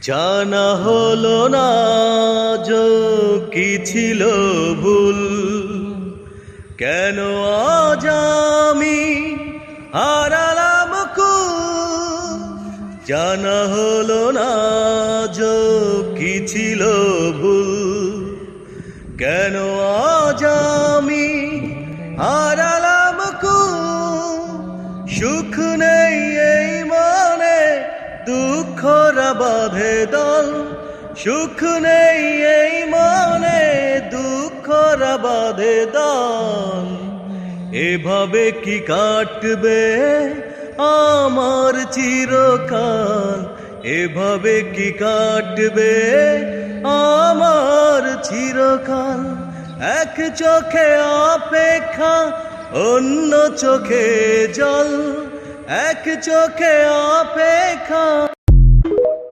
জানা হলো না যে কি ছিল ভুল, কেন আজ আমি হারালাম কুল। জানা হলো না যে কি ছিল ভুল, কেন আজ আমি হারালাম কুল। সুখ নেই এই মনে, দুঃখরা বাঁধে দল। সুখ নেই এই মনে, দুঃখরা বাঁধে দল। এভাবে কি কাটবে আমার চিরকাল? এভাবে কি কাটবে আমার চিরকাল? এক চোখে অপেক্ষা, অন্য চোখে জল। এক চোখে অপেক্ষা।